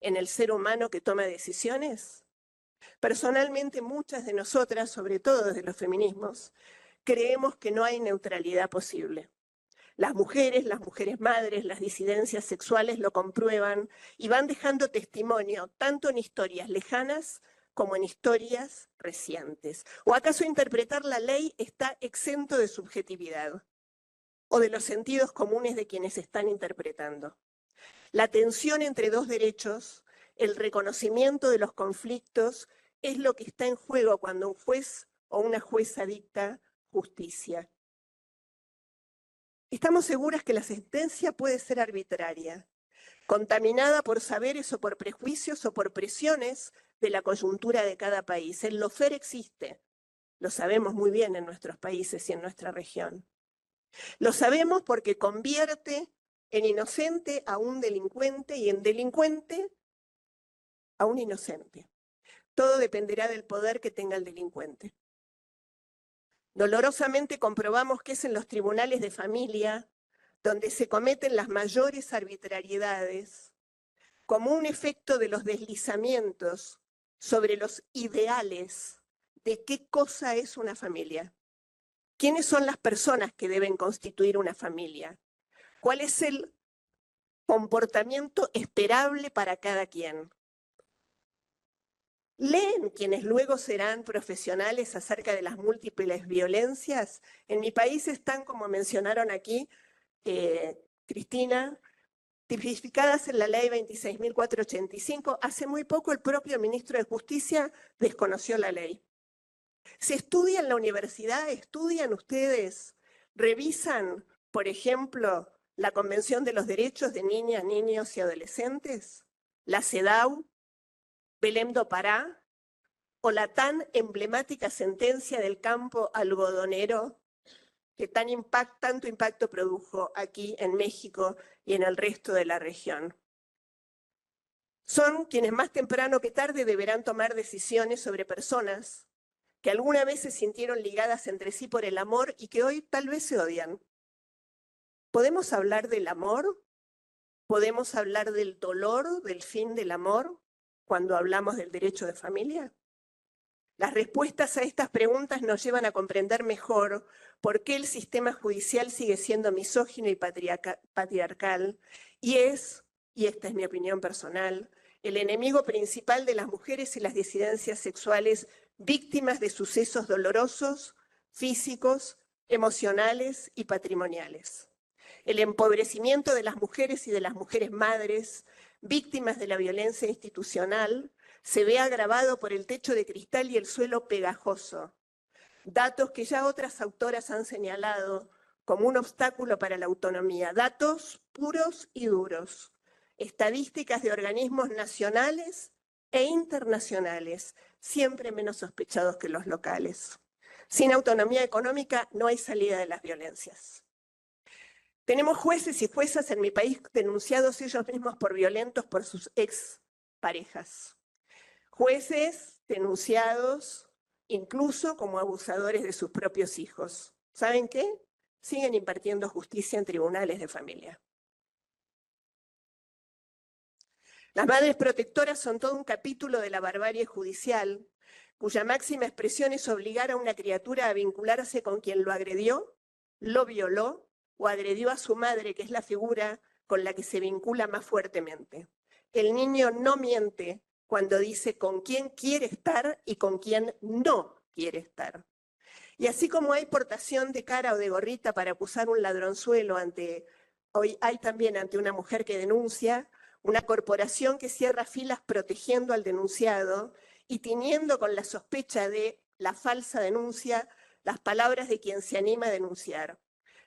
en el ser humano que toma decisiones? Personalmente, muchas de nosotras, sobre todo desde los feminismos, creemos que no hay neutralidad posible. Las mujeres madres, las disidencias sexuales lo comprueban y van dejando testimonio tanto en historias lejanas como en historias recientes. ¿O acaso interpretar la ley está exento de subjetividad o de los sentidos comunes de quienes están interpretando? La tensión entre dos derechos, el reconocimiento de los conflictos es lo que está en juego cuando un juez o una jueza dicta justicia. Estamos seguras que la sentencia puede ser arbitraria, contaminada por saberes o por prejuicios o por presiones de la coyuntura de cada país. El lawfare existe, lo sabemos muy bien en nuestros países y en nuestra región. Lo sabemos porque convierte en inocente a un delincuente y en delincuente a un inocente. Todo dependerá del poder que tenga el delincuente. Dolorosamente comprobamos que es en los tribunales de familia donde se cometen las mayores arbitrariedades, como un efecto de los deslizamientos sobre los ideales de qué cosa es una familia. ¿Quiénes son las personas que deben constituir una familia? ¿Cuál es el comportamiento esperable para cada quien? ¿Leen quienes luego serán profesionales acerca de las múltiples violencias? En mi país están, como mencionaron aquí, Cristina, tipificadas en la ley 26.485. Hace muy poco el propio ministro de Justicia desconoció la ley. ¿Se estudia en la universidad? ¿Estudian ustedes? ¿Revisan, por ejemplo, la Convención de los Derechos de Niñas, Niños y Adolescentes? ¿La CEDAW? ¿Belém do Pará? ¿O la tan emblemática sentencia del campo algodonero que tanto impacto produjo aquí en México y en el resto de la región? Son quienes más temprano que tarde deberán tomar decisiones sobre personas que alguna vez se sintieron ligadas entre sí por el amor y que hoy tal vez se odian. ¿Podemos hablar del amor? ¿Podemos hablar del dolor, del fin del amor, cuando hablamos del derecho de familia? Las respuestas a estas preguntas nos llevan a comprender mejor por qué el sistema judicial sigue siendo misógino y patriarcal y esta es mi opinión personal, el enemigo principal de las mujeres y las disidencias sexuales víctimas de sucesos dolorosos, físicos, emocionales y patrimoniales. El empobrecimiento de las mujeres y de las mujeres madres, víctimas de la violencia institucional, se ve agravado por el techo de cristal y el suelo pegajoso. Datos que ya otras autoras han señalado como un obstáculo para la autonomía. Datos puros y duros. Estadísticas de organismos nacionales e internacionales, siempre menos sospechados que los locales. Sin autonomía económica no hay salida de las violencias. Tenemos jueces y juezas en mi país denunciados ellos mismos por violentos por sus exparejas. Jueces denunciados incluso como abusadores de sus propios hijos. ¿Saben qué? Siguen impartiendo justicia en tribunales de familia. Las madres protectoras son todo un capítulo de la barbarie judicial, cuya máxima expresión es obligar a una criatura a vincularse con quien lo agredió, lo violó o agredió a su madre, que es la figura con la que se vincula más fuertemente. El niño no miente cuando dice con quién quiere estar y con quién no quiere estar. Y así como hay portación de cara o de gorrita para acusar un ladronzuelo hoy hay también ante una mujer que denuncia, una corporación que cierra filas protegiendo al denunciado y tiñendo con la sospecha de la falsa denuncia las palabras de quien se anima a denunciar.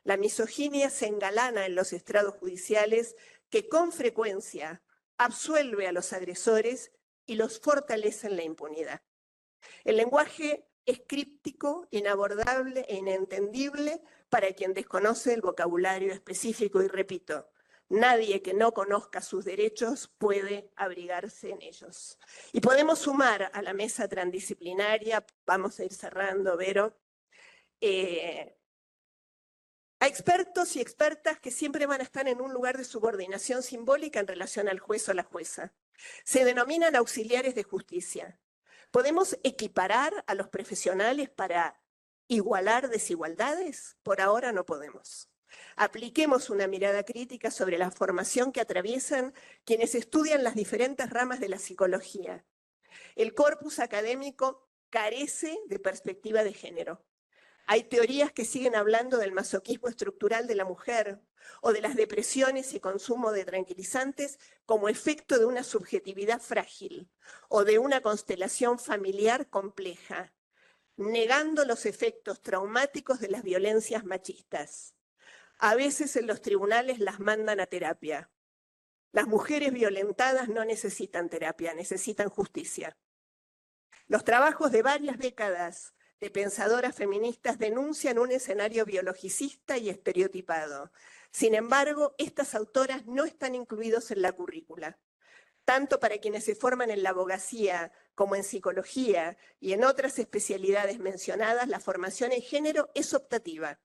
La misoginia se engalana en los estrados judiciales que con frecuencia absuelve a los agresores y los fortalece en la impunidad. El lenguaje es críptico, inabordable e inentendible para quien desconoce el vocabulario específico y repito, nadie que no conozca sus derechos puede abrigarse en ellos. Y podemos sumar a la mesa transdisciplinaria, vamos a ir cerrando, Vero, a expertos y expertas que siempre van a estar en un lugar de subordinación simbólica en relación al juez o la jueza. Se denominan auxiliares de justicia. ¿Podemos equiparar a los profesionales para igualar desigualdades? Por ahora no podemos. Apliquemos una mirada crítica sobre la formación que atraviesan quienes estudian las diferentes ramas de la psicología. El corpus académico carece de perspectiva de género. Hay teorías que siguen hablando del masoquismo estructural de la mujer o de las depresiones y consumo de tranquilizantes como efecto de una subjetividad frágil o de una constelación familiar compleja, negando los efectos traumáticos de las violencias machistas. A veces en los tribunales las mandan a terapia. Las mujeres violentadas no necesitan terapia, necesitan justicia. Los trabajos de varias décadas de pensadoras feministas denuncian un escenario biologicista y estereotipado. Sin embargo, estas autoras no están incluidos en la currícula. Tanto para quienes se forman en la abogacía como en psicología y en otras especialidades mencionadas, la formación en género es optativa,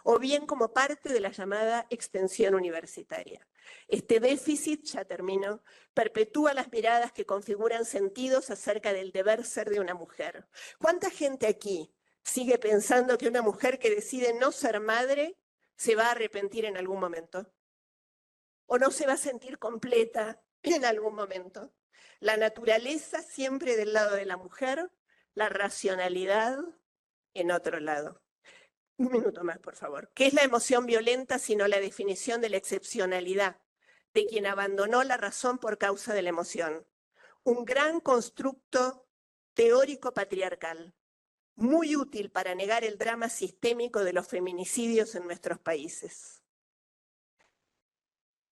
o bien como parte de la llamada extensión universitaria. Este déficit, ya termino, perpetúa las miradas que configuran sentidos acerca del deber ser de una mujer. ¿Cuánta gente aquí sigue pensando que una mujer que decide no ser madre se va a arrepentir en algún momento? ¿O no se va a sentir completa en algún momento? La naturaleza siempre del lado de la mujer, la racionalidad en otro lado. Un minuto más, por favor. ¿Qué es la emoción violenta sino la definición de la excepcionalidad de quien abandonó la razón por causa de la emoción? Un gran constructo teórico patriarcal, muy útil para negar el drama sistémico de los feminicidios en nuestros países.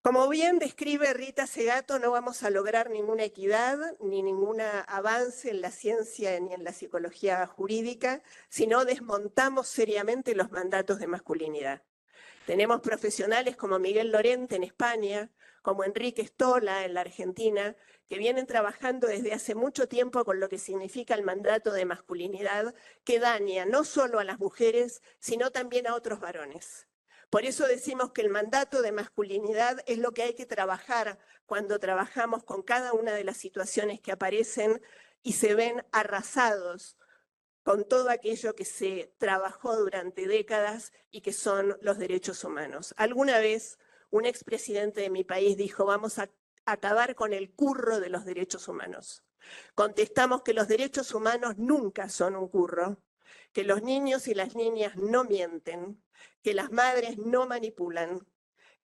Como bien describe Rita Segato, no vamos a lograr ninguna equidad ni ningún avance en la ciencia ni en la psicología jurídica si no desmontamos seriamente los mandatos de masculinidad. Tenemos profesionales como Miguel Lorente en España, como Enrique Stola en la Argentina, que vienen trabajando desde hace mucho tiempo con lo que significa el mandato de masculinidad, que daña no solo a las mujeres, sino también a otros varones. Por eso decimos que el mandato de masculinidad es lo que hay que trabajar cuando trabajamos con cada una de las situaciones que aparecen y se ven arrasados con todo aquello que se trabajó durante décadas y que son los derechos humanos. Alguna vez un expresidente de mi país dijo: vamos a acabar con el curro de los derechos humanos. Contestamos que los derechos humanos nunca son un curro, que los niños y las niñas no mienten, que las madres no manipulan,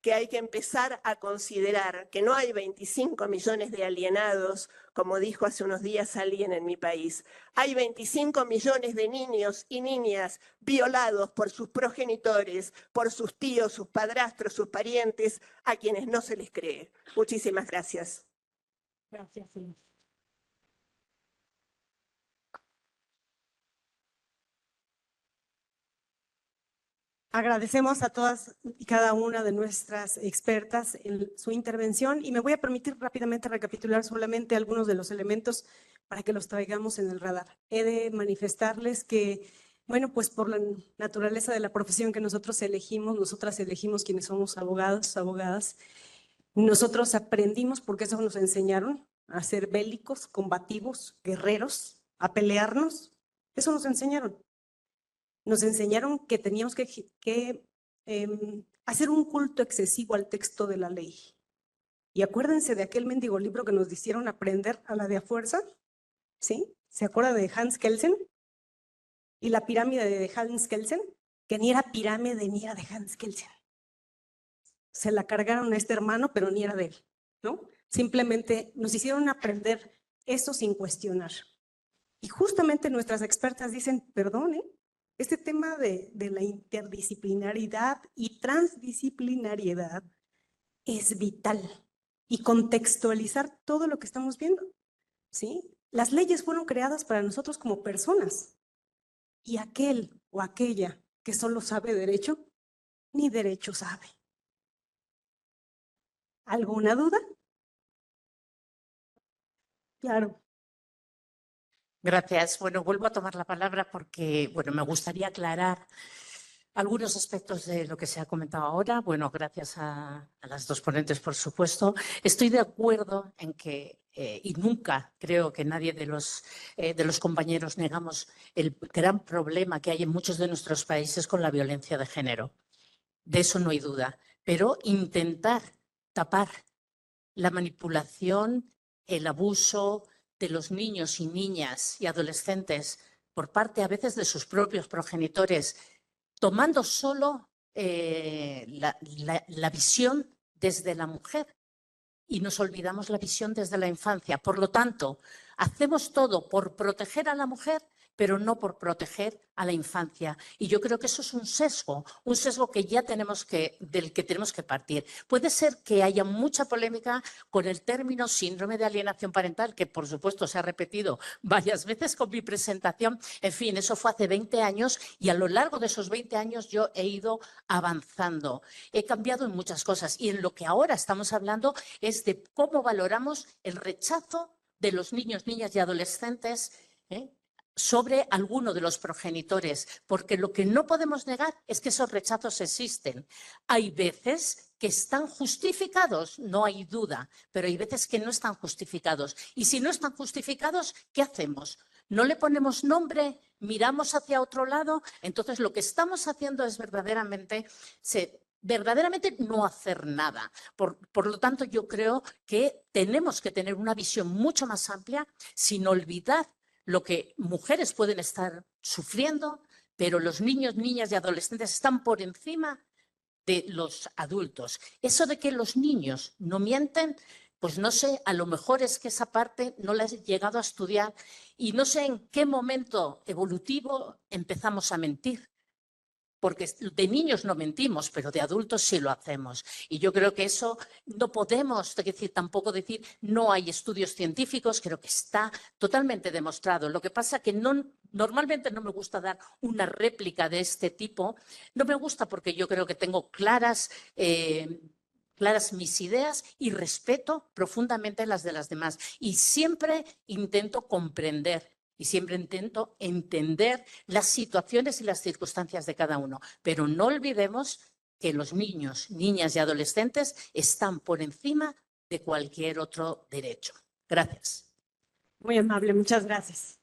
que hay que empezar a considerar que no hay 25 millones de alienados, como dijo hace unos días alguien en mi país. Hay 25 millones de niños y niñas violados por sus progenitores, por sus tíos, sus padrastros, sus parientes, a quienes no se les cree. Muchísimas gracias. Gracias, señor. Agradecemos a todas y cada una de nuestras expertas en su intervención y me voy a permitir rápidamente recapitular solamente algunos de los elementos para que los traigamos en el radar. He de manifestarles que, bueno, pues por la naturaleza de la profesión que nosotras elegimos quienes somos abogados, abogadas, nosotros aprendimos, porque eso nos enseñaron, a ser bélicos, combativos, guerreros, a pelearnos. Eso nos enseñaron. Nos enseñaron que teníamos que hacer un culto excesivo al texto de la ley. Y acuérdense de aquel mendigo libro que nos hicieron aprender a la de a fuerza, ¿sí? ¿Se acuerda de Hans Kelsen? Y la pirámide de Hans Kelsen, que ni era pirámide ni era de Hans Kelsen. Se la cargaron a este hermano, pero ni era de él, ¿no? Simplemente nos hicieron aprender eso sin cuestionar. Y justamente nuestras expertas dicen, perdón, este tema de la interdisciplinaridad y transdisciplinariedad es vital y contextualizar todo lo que estamos viendo, ¿sí? Las leyes fueron creadas para nosotros como personas y aquel o aquella que solo sabe derecho, ni derecho sabe. ¿Alguna duda? Claro. Gracias. Bueno, vuelvo a tomar la palabra porque, bueno, me gustaría aclarar algunos aspectos de lo que se ha comentado ahora. Bueno, gracias a las dos ponentes, por supuesto. Estoy de acuerdo en que, y nunca creo que nadie de los compañeros negamos el gran problema que hay en muchos de nuestros países con la violencia de género. De eso no hay duda. Pero intentar tapar la manipulación, el abuso de los niños y niñas y adolescentes por parte a veces de sus propios progenitores, tomando solo la visión desde la mujer y nos olvidamos la visión desde la infancia. Por lo tanto, hacemos todo por proteger a la mujer, pero no por proteger a la infancia. Y yo creo que eso es un sesgo que ya del que tenemos que partir. Puede ser que haya mucha polémica con el término síndrome de alienación parental, que por supuesto se ha repetido varias veces con mi presentación. En fin, eso fue hace 20 años y a lo largo de esos 20 años yo he ido avanzando. He cambiado en muchas cosas y en lo que ahora estamos hablando es de cómo valoramos el rechazo de los niños, niñas y adolescentes sobre alguno de los progenitores, porque lo que no podemos negar es que esos rechazos existen. Hay veces que están justificados, no hay duda, pero hay veces que no están justificados. Y si no están justificados, ¿qué hacemos? ¿No le ponemos nombre? ¿Miramos hacia otro lado? Entonces lo que estamos haciendo es verdaderamente no hacer nada. Por lo tanto, yo creo que tenemos que tener una visión mucho más amplia, sin olvidar lo que mujeres pueden estar sufriendo, pero los niños, niñas y adolescentes están por encima de los adultos. Eso de que los niños no mienten, pues no sé, a lo mejor es que esa parte no la he llegado a estudiar y no sé en qué momento evolutivo empezamos a mentir. Porque de niños no mentimos, pero de adultos sí lo hacemos. Y yo creo que eso no podemos tampoco decir no hay estudios científicos, creo que está totalmente demostrado. Lo que pasa es que normalmente no me gusta dar una réplica de este tipo. No me gusta porque yo creo que tengo claras mis ideas y respeto profundamente las de las demás. Y siempre intento comprender. Y siempre intento entender las situaciones y las circunstancias de cada uno. Pero no olvidemos que los niños, niñas y adolescentes están por encima de cualquier otro derecho. Gracias. Muy amable, muchas gracias.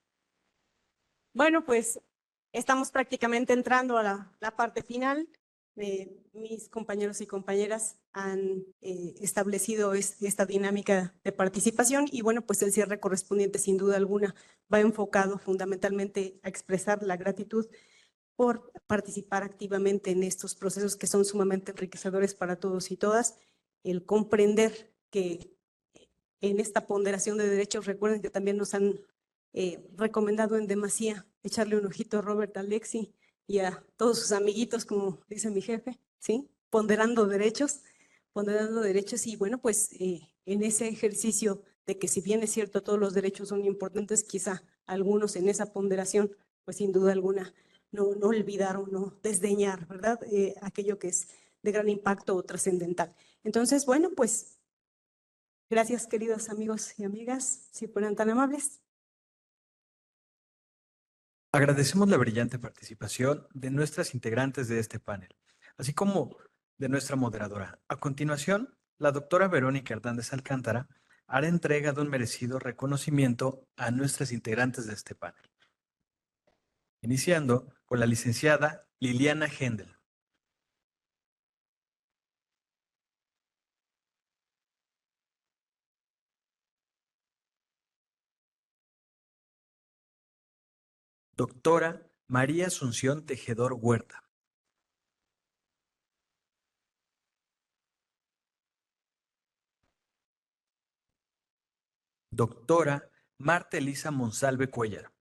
Bueno, pues estamos prácticamente entrando a la parte final. Mis compañeros y compañeras han establecido esta dinámica de participación y bueno, pues el cierre correspondiente sin duda alguna va enfocado fundamentalmente a expresar la gratitud por participar activamente en estos procesos que son sumamente enriquecedores para todos y todas, el comprender que en esta ponderación de derechos, recuerden que también nos han recomendado en demasía echarle un ojito a Robert Alexi y a todos sus amiguitos, como dice mi jefe, ¿sí? Ponderando derechos y bueno, pues en ese ejercicio de que si bien es cierto todos los derechos son importantes, quizá algunos en esa ponderación, pues sin duda alguna no olvidar o no desdeñar, ¿verdad? Aquello que es de gran impacto o trascendental. Entonces, bueno, pues gracias queridos amigos y amigas, si fueran tan amables. Agradecemos la brillante participación de nuestras integrantes de este panel, así como de nuestra moderadora. A continuación, la doctora Verónica Hernández Alcántara hará entrega de un merecido reconocimiento a nuestras integrantes de este panel, iniciando con la licenciada Liliana Hendel. Doctora María Asunción Tejedor Huerta. Doctora Marta Elisa Monsalve Cuellar.